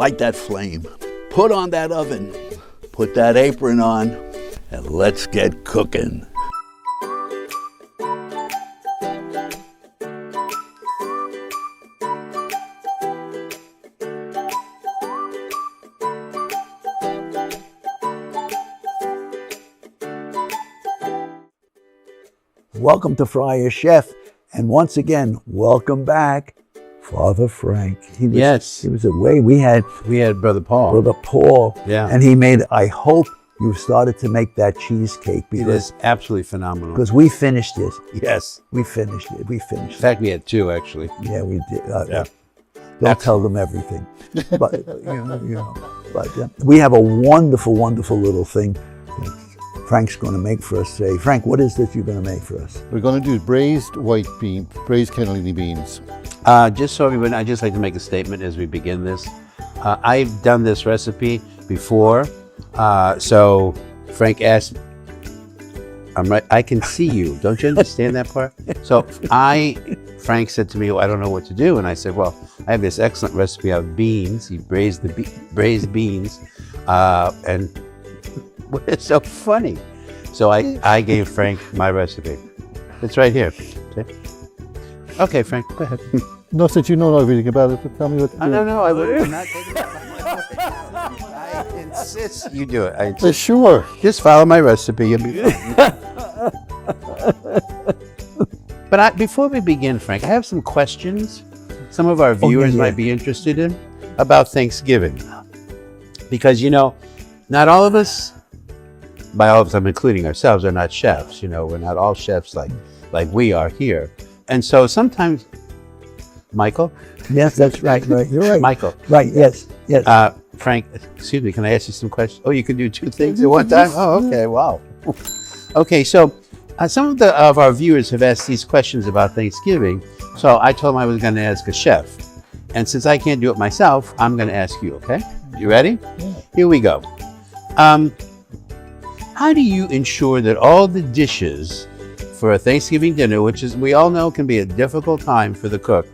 light that flame, put on that oven, put that apron on, and let's get cooking. Welcome to FriarChef, and once again, welcome back, Father Frank. He was away. We had Brother Paul. Brother Paul, yeah, and he made. I hope you started to make that cheesecake. It is absolutely phenomenal. Because we finished it. Yes, we finished it. We finished. In fact, we had two actually. Yeah, we did. Yeah. Don't tell them everything, but we have a wonderful, wonderful little thing Frank's going to make for us today. Frank, what is this you're going to make for us? We're going to do braised braised cannellini beans. Just so everyone, I'd just like to make a statement as we begin this. I've done this recipe before, so Frank asked, I'm right, I can see you. Don't you understand that part? So Frank said to me, well, I don't know what to do. And I said, well, I have this excellent recipe of beans. He braised braised beans, and it's so funny. So I gave Frank my recipe. It's right here. Okay, Frank, go ahead. Not that you know everything about it, but tell me what to do. No, I would not take it out. I insist you do it. Sure. Just follow my recipe. You'll be fine. But before we begin, Frank, I have some questions some of our viewers might be interested in about Thanksgiving. Because, not all of us, by all of us, I'm including ourselves, are not chefs. We're not all chefs like we are here. And so sometimes, Michael? Yes, that's right. You're right. Michael. Right, yes. Frank, excuse me, can I ask you some questions? Oh, you can do two things at one time? Oh, okay, wow. Okay, so some of our viewers have asked these questions about Thanksgiving, so I told them I was going to ask a chef. And since I can't do it myself, I'm going to ask you, okay? You ready? Yeah. Here we go. How do you ensure that all the dishes for a Thanksgiving dinner, which is we all know can be a difficult time for the cook,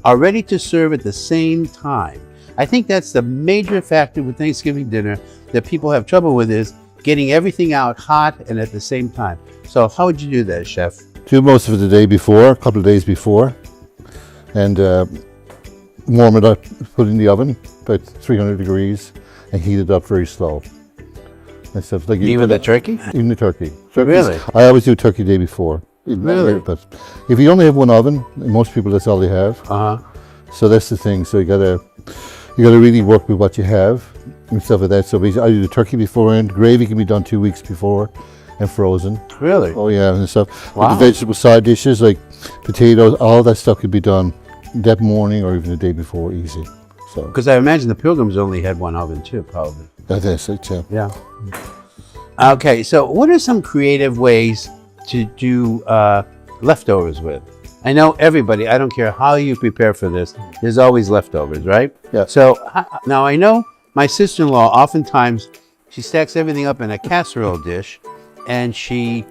are ready to serve at the same time? I think that's the major factor with Thanksgiving dinner that people have trouble with, is getting everything out hot and at the same time. So how would you do that, chef? Do most of it the day before, a couple of days before, and warm it up, put it in the oven, about 300 degrees, and heat it up very slow. And stuff like even the turkey? Even the turkey. Really? I always do turkey the day before. Really? But if you only have one oven, most people that's all they have. So that's the thing. So you gotta really work with what you have and stuff like that. So I do the turkey beforehand. Gravy can be done 2 weeks before and frozen. Really? Oh yeah, and stuff. Wow. With the vegetable side dishes like potatoes, all that stuff could be done that morning or even the day before, easy. So. Because I imagine the Pilgrims only had one oven too, probably. That's it, yeah. Yeah. Okay, so what are some creative ways to do leftovers with? I know everybody, I don't care how you prepare for this, there's always leftovers, right? Yeah. So now I know my sister-in-law, oftentimes she stacks everything up in a casserole dish and she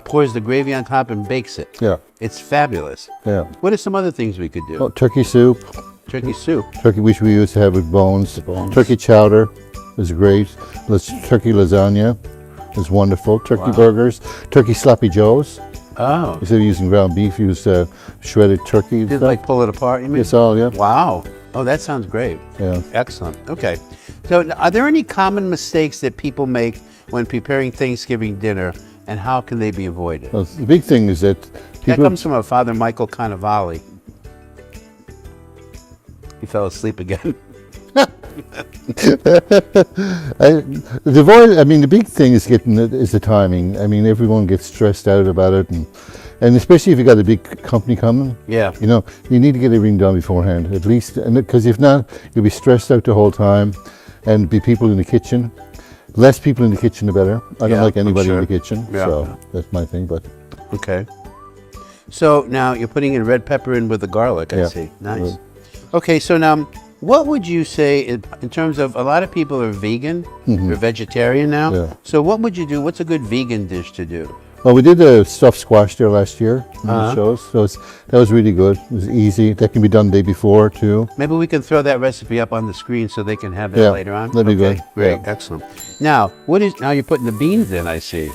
pours the gravy on top and bakes it. Yeah. It's fabulous. Yeah. What are some other things we could do? Oh, turkey soup. Turkey soup. Turkey, which we used to have with bones. Turkey chowder is great. Turkey lasagna is wonderful. Turkey burgers. Turkey sloppy joes. Oh. Instead of using ground beef, use shredded turkey. Did like pull it apart, you mean? Yes, all, yeah. Wow. Oh, that sounds great. Yeah. Excellent. Okay. So are there any common mistakes that people make when preparing Thanksgiving dinner, and how can they be avoided? Well, the big thing is that people... That comes from a Father Michael Cannellini. He fell asleep again. The big thing is the timing. I mean, everyone gets stressed out about it, and especially if you got a big company coming. Yeah. You need to get everything done beforehand, at least, because if not, you'll be stressed out the whole time, and be people in the kitchen. Less people in the kitchen, the better. I don't like anybody in the kitchen, so that's my thing. But okay. So now you're putting in red pepper in with the garlic. I see. Nice. Okay, so now, what would you say in terms of, a lot of people are vegan, they're vegetarian now. Yeah. So what would you do? What's a good vegan dish to do? Well, we did the stuffed squash there last year in the shows, so that was really good. It was easy. That can be done the day before too. Maybe we can throw that recipe up on the screen so they can have that Yeah, later on. that'd be good. Great, Yeah. excellent. Now, now you're putting the beans in, I see.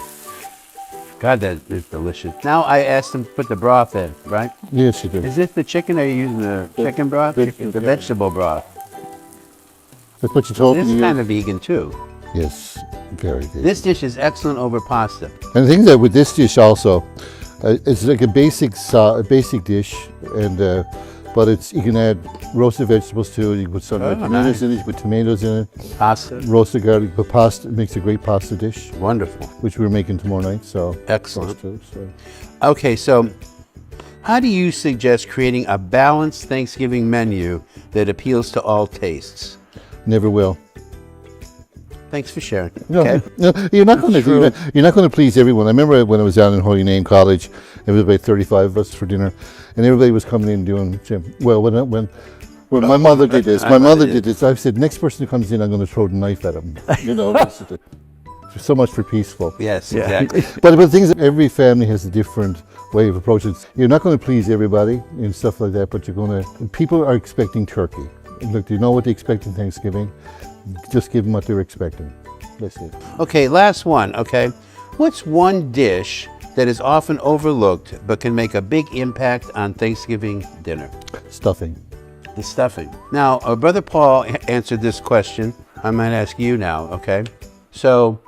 God, that is delicious. Now I asked them to put the broth in, right? Yes, you do. Is this the chicken, or are you using the chicken broth? The vegetable broth. That's what you told This me. is kind of vegan too. Yes, very good. This dish is excellent over pasta. And the thing that with this dish also, it's like a basic dish, and but you can add roasted vegetables to it. You can put some tomatoes nice. in it. You put tomatoes in it. Pasta. Roasted garlic, but pasta. It makes a great pasta dish, Wonderful. which we're making tomorrow night. So Excellent. so. Okay, so how do you suggest creating a balanced Thanksgiving menu that appeals to all tastes? Never will. Thanks for sharing. No, Okay. no, you're not going to. You're not going to please everyone. I remember when I was down in Holy Name College, there was about 35 of us for dinner, and everybody was coming in doing. Well, when my mother did this, I said, next person who comes in, I'm going to throw the knife at him. You know, so much for peaceful. Yes, exactly. But the thing is, every family has a different way of approaching it. You're not going to please everybody and stuff like that, but you're going to. People are expecting turkey. Look, you know what they expect in Thanksgiving. Just give them what they're expecting. That's it. Okay, last one, okay? What's one dish that is often overlooked but can make a big impact on Thanksgiving dinner? Stuffing. The stuffing. Now, Brother Paul answered this question. I might ask you now, okay? So,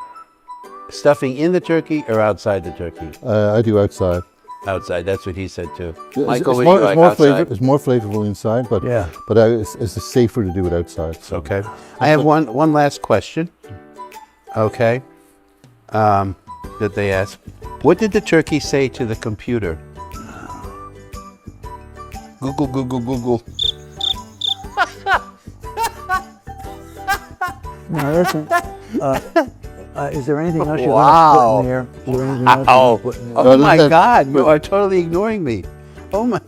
stuffing in the turkey or outside the turkey? I do outside. Outside, that's what he said too. It's Michael, more, what do you like outside? it's more flavorful inside, but Yeah. but it's safer to do it outside. So. Okay. I have one last question. Okay. That they asked. What did the turkey say to the computer? Google, Google, Google. Now listen, is there anything else you Wow. want to put in there? Is there anything else you Oh, want to put in there? oh my God, you are totally ignoring me. Oh my.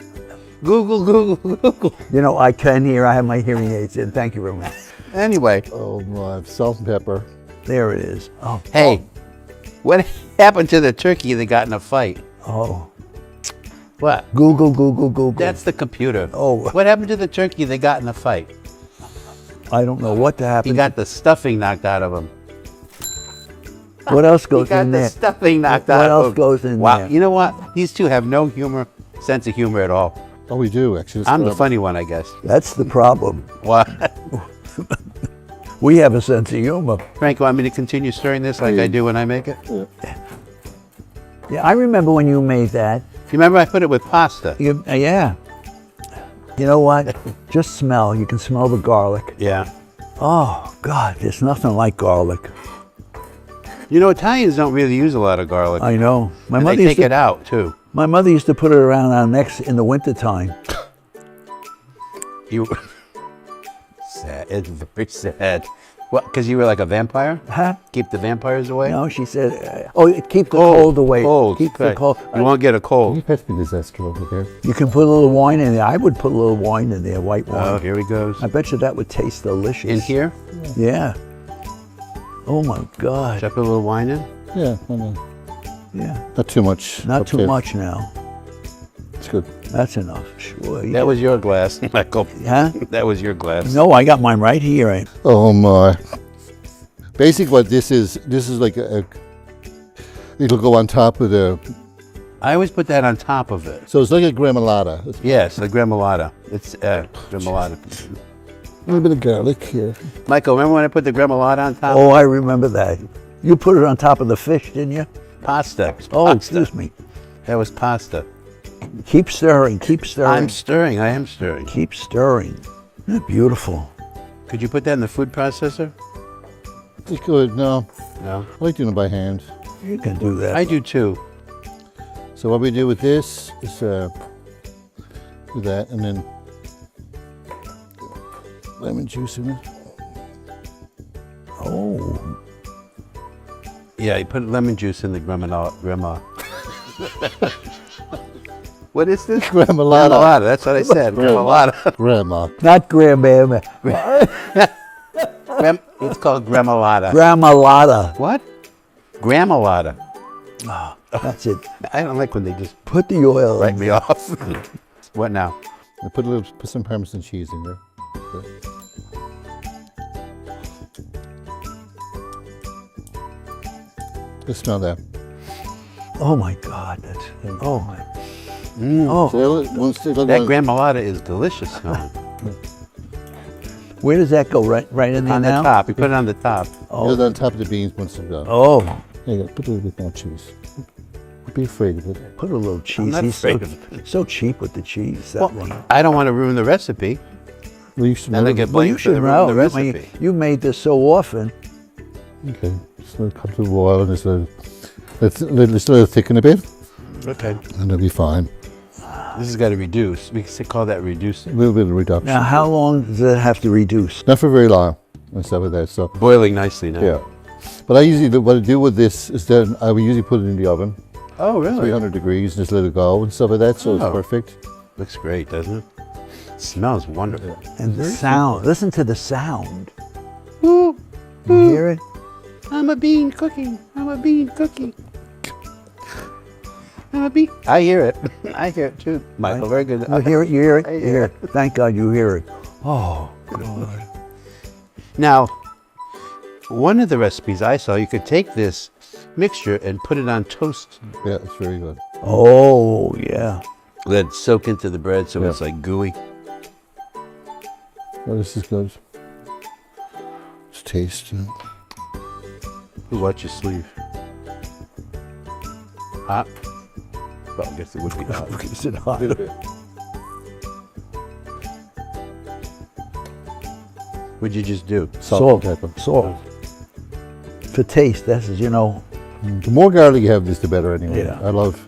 Google, Google, Google. You know, I can hear. I have my hearing aids in. Thank you very much. Anyway, Oh my, salt and pepper. There it is. Oh, hey, what happened to the turkey that got in a fight? oh. What? Google, Google, Google. That's the computer. Oh. What happened to the turkey that got in a fight? I don't know what He happened. got the stuffing knocked out of him. What else He goes got in the there? stuffing knocked What out of else him. goes in Wow. there? You know what? These two have no sense of humor at all. Oh, we do actually. It's I'm the good. funny one, I guess. That's the problem. What? We have a sense of humor. Frank, want me to continue stirring this like I do when I make it? Yeah, I remember when you made that. You remember I put it with pasta? Yeah. You know what? Just smell. You can smell the garlic. Yeah. Oh, God, there's nothing like garlic. You know, Italians don't really use a lot of garlic. I know. My And mother they used take to, it out, too. My mother used to put it around our necks in the wintertime. You... Sad. It's very sad. What, because you were like a vampire? Huh? Keep the vampires away? No, she said, keep the cold away. Cold. Keep the right. cold. You won't get a Can cold. you pass me the zester over there? You can put a little wine in there. I would put a little wine in there, white wine. Oh, here he goes. I bet you that would taste delicious. In here? Yeah. Oh my God. Should I put a little wine in? Yeah, I know. Yeah. Not too much. Not up too there. much now. It's good. That's enough. Sure. That was your glass, Michael. Huh? That was your glass. No, I got mine right here. Oh my. Basically what this is like it'll go on top of the, I always put that on top of it. so it's like a gremolata. It's Yes, the gremolata. It's gremolata. a little bit of garlic here. Michael, remember when I put the gremolata on top? Oh, I remember that. You put it on top of the fish, didn't you? Pasta. Oh, Pasta. excuse me. That was pasta. Keep stirring. Keep stirring. I'm stirring. I am stirring. Keep stirring. Beautiful. Could you put that in the food processor? It's good. No, No. I like doing it by hand. You can do that. I do too. So what we do with this is do that, and then lemon juice in it. Oh. Yeah, you put lemon juice in the gremolata. What is this? Gremolata. Gremolata. That's what I said. Gremolata. Grandma. Not grandma. It's called gremolata. Gremolata. What? Gremolata. That's it. I don't like when they just Put the oil write in. me off. What now? I put some parmesan cheese in there. Okay. Just smell that. Oh my God, that's, oh my. Mm. Oh, That gremolata is delicious smelling. where does that go? Right in there On the now? top. You put it on the top. Put it on top of the beans once they're done. Oh, There you go. Put a little bit more cheese. Don't be afraid of it. put a little cheese. not He's afraid of so cheap with the cheese, that Well, one. I don't want to ruin the recipe. Well, you should And know. I get Well, you blamed for the should know. the I mean, recipe. you made this so often. Okay. Just a little cup of oil and just let it thicken a bit, Okay. and it'll be fine. This has got to reduce. We can call that A reducing. little bit of reduction. Now, how long does it have to reduce? Not for very long. And stuff like that. So Boiling nicely now. yeah. But I usually what I do with this is that I will usually put it in the oven, Oh, really? 300 degrees, and just let it go and stuff like that. So Oh. it's perfect. Looks great, doesn't it? Smells wonderful. And the sound. Listen to the sound. You hear it? I'm a bean cooking. I'm a bean cooking. I'm a bean. I hear it. I hear it too. Michael, very good. You hear it? You hear it? I You hear hear it. Thank God you hear it. Oh, God. Now, one of the recipes I saw, you could take this mixture and put it on toast. Yeah, it's very good. Oh, yeah. Let it soak into the bread so Yeah. it's like gooey. Oh, this is good. Just taste. Ooh, watch your sleeve. Hot? Well, I guess it would be hot. Is it hot? What'd you just do? Salt and pepper. Salt. For taste, that's, you know, The more garlic you have, this the better anyway. Yeah. I love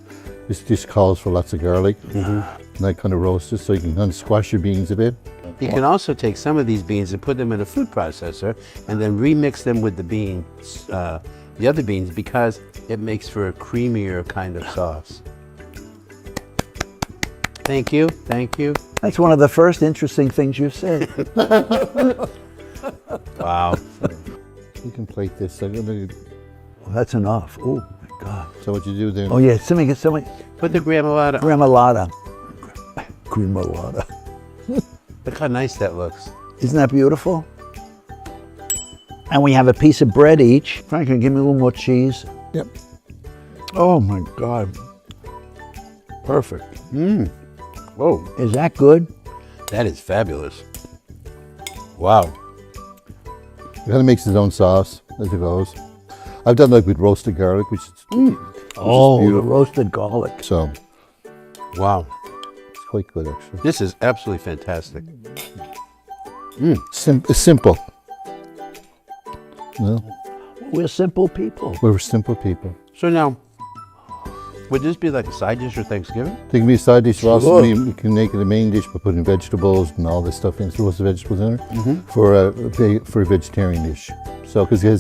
this dish calls for lots of garlic. And I kind of roast it so you can kind of squash your beans a bit. You can also take some of these beans and put them in a food processor and then remix them with the beans, the other beans, because it makes for a creamier kind of sauce. Thank you, thank you. that's one of the first interesting things you've said. Wow. You can plate this. I'm gonna, Well, that's enough. Oh, my God. so what you do then? Oh, yeah, somebody, Put the gremolata. gremolata. Gremolata. Look how nice that looks. Isn't that beautiful? And we have a piece of bread each. Franklin, give me a little more cheese. Yep. Oh, my God. Perfect. Whoa, Is that good? that is fabulous. Wow. It kind of makes its own sauce as it goes. I've done like with roasted garlic, which is Oh, the beautiful. roasted garlic. So Wow. it's quite good actually. This is absolutely fantastic. It's simple. No, We're simple people. we're simple people. So now, would this be like a side dish for Thanksgiving? They can be a side dish. Sure. Also, you can make it a main dish by putting vegetables and all this stuff in. Roasted vegetables in it for a vegetarian dish. So because it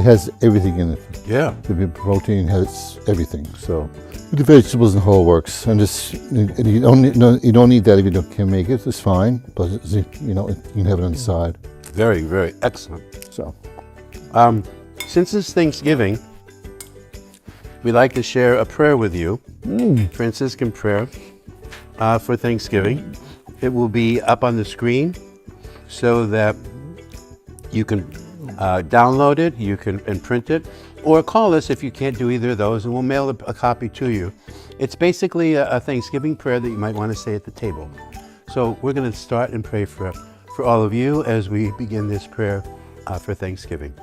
has everything in it. Yeah. The protein has everything. So with the vegetables and the whole works. And just you don't need that if you can make it. It's fine, but you can have it on the side. Very, very excellent. So Since it's Thanksgiving, we like to share a prayer with you, Franciscan prayer for Thanksgiving. It will be up on the screen so that you can download it, you can and print it, or call us if you can't do either of those, and we'll mail a copy to you. It's basically a Thanksgiving prayer that you might want to say at the table. So we're going to start and pray for all of you as we begin this prayer for Thanksgiving.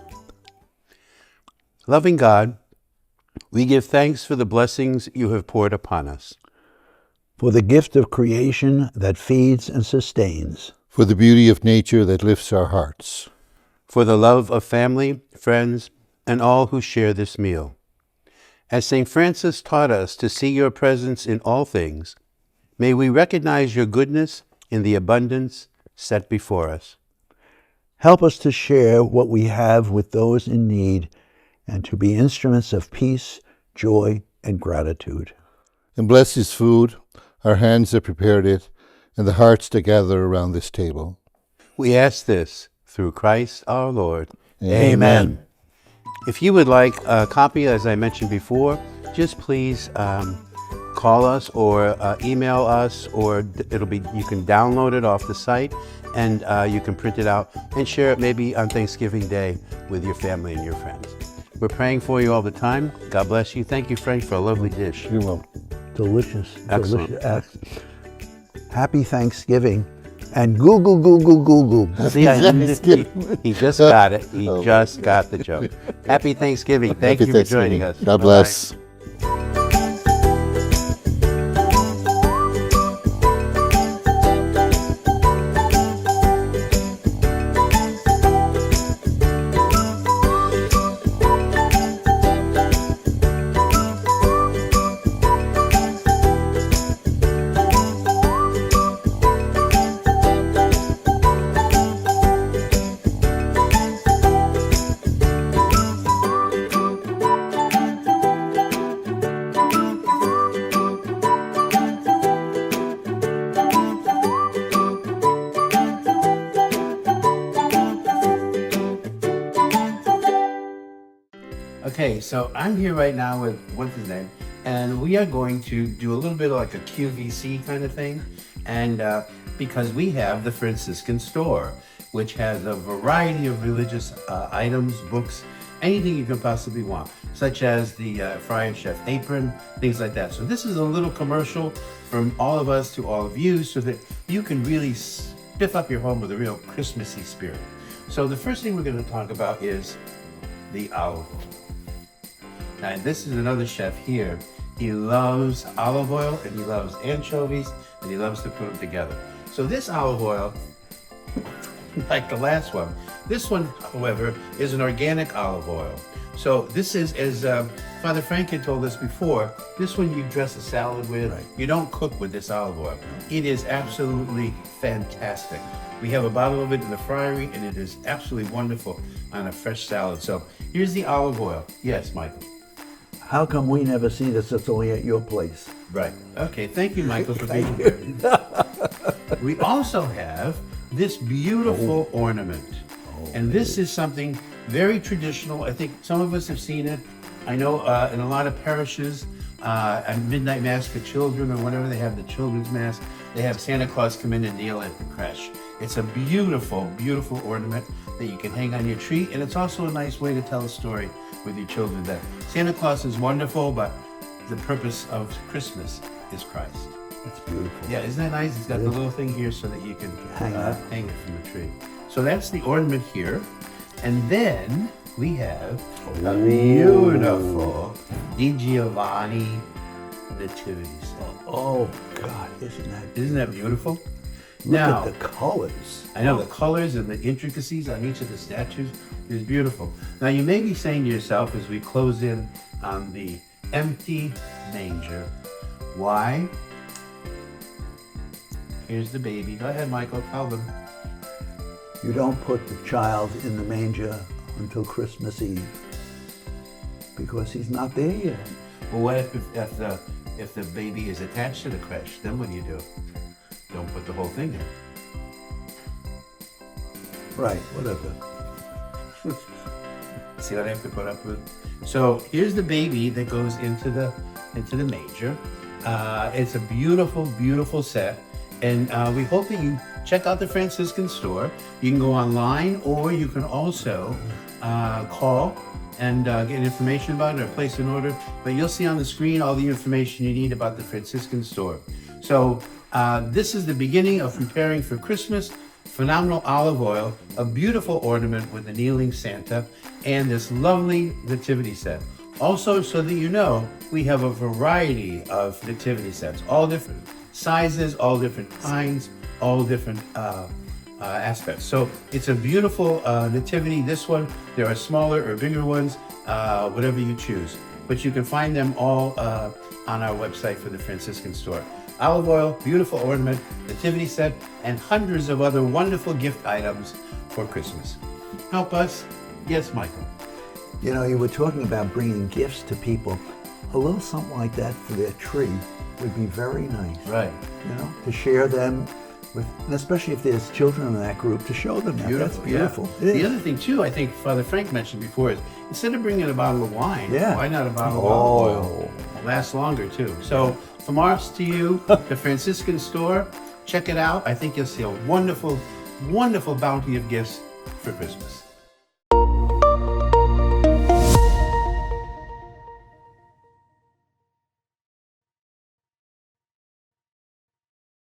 Loving God, we give thanks for the blessings you have poured upon us. For the gift of creation that feeds and sustains. for the beauty of nature that lifts our hearts. For the love of family, friends, and all who share this meal. As St. Francis taught us to see your presence in all things, may we recognize your goodness in the abundance set before us. Help us to share what we have with those in need and to be instruments of peace, joy, and gratitude. And bless this food, our hands that prepared it, and the hearts that gather around this table. We ask this through Christ our Lord. Amen. If you would like a copy, as I mentioned before, just please call us or email us, or you can download it off the site, and you can print it out and share it maybe on Thanksgiving Day with your family and your friends. We're praying for you all the time. God bless you. Thank you, Frank, for a lovely dish. You're welcome. Delicious. Excellent. Delicious. Happy Thanksgiving. And Google. See, he just got it. He just got the joke. Happy Thanksgiving. Thank you for joining us. God bless. Okay, so I'm here right now with, what's his name? And we are going to do a little bit of like a QVC kind of thing. And because we have the Franciscan store, which has a variety of religious items, books, anything you can possibly want, such as the FriarChef apron, things like that. So this is a little commercial from all of us to all of you so that you can really spiff up your home with a real Christmassy spirit. So the first thing we're going to talk about is the olive oil. Now this is another chef here. He loves olive oil and he loves anchovies and he loves to put them together. So this olive oil, like the last one, this one, however, is an organic olive oil. So this is, as Father Frank had told us before, this one you dress a salad with. Right. You don't cook with this olive oil. It is absolutely fantastic. We have a bottle of it in the friary and it is absolutely wonderful on a fresh salad. So here's the olive oil. Yes, Michael. How come we never see this? It's only at your place. Right. Okay, thank you, Michael, for being here. We also have this beautiful ornament. And this is something very traditional. I think some of us have seen it. I know in a lot of parishes, at midnight mass for children or whenever they have the children's mass, they have Santa Claus come in and kneel at the creche. It's a beautiful, beautiful ornament that you can hang on your tree. And it's also a nice way to tell a story with your children that Santa Claus is wonderful, but the purpose of Christmas is Christ. It's beautiful. Yeah, isn't that nice? It's got the little thing here so that you can hang it from the tree. So that's the ornament here. And then we have a beautiful Di Giovanni nativity set. Oh God, isn't that beautiful? Look at the colors. I know the colors and the intricacies on each of the statues is beautiful. Now you may be saying to yourself as we close in on the empty manger, why? Here's the baby. Go ahead, Michael, tell them. You don't put the child in the manger until Christmas Eve because he's not there yet. Well, what if the baby is attached to the creche? Then what do? Don't put the whole thing in. Right, whatever. See what I have to put up with? So here's the baby that goes into the manger. It's a beautiful, beautiful set. And we hope that you check out the Franciscan store. You can go online or you can also call and get information about it or place an order. But you'll see on the screen all the information you need about the Franciscan store. So this is the beginning of preparing for Christmas. Phenomenal olive oil, a beautiful ornament with the kneeling Santa, and this lovely nativity set. Also, so that you know, we have a variety of nativity sets, all different sizes, all different kinds, all different aspects. So it's a beautiful nativity. This one, there are smaller or bigger ones, whatever you choose. But you can find them all on our website for the Franciscan store. Olive oil, beautiful ornament, nativity set, and hundreds of other wonderful gift items for Christmas. Help us. Yes, Michael. You know, you were talking about bringing gifts to people. A little something like that for their tree would be very nice. Right. You know, to share them And especially if there's children in that group, to show them that. That's beautiful. Yeah. It The is. other thing too, I think Father Frank mentioned before is instead of bringing a bottle of wine, Yeah. why not a bottle of olive oil? It lasts longer too. So from us to you, the Franciscan store, check it out. I think you'll see a wonderful, wonderful bounty of gifts for Christmas.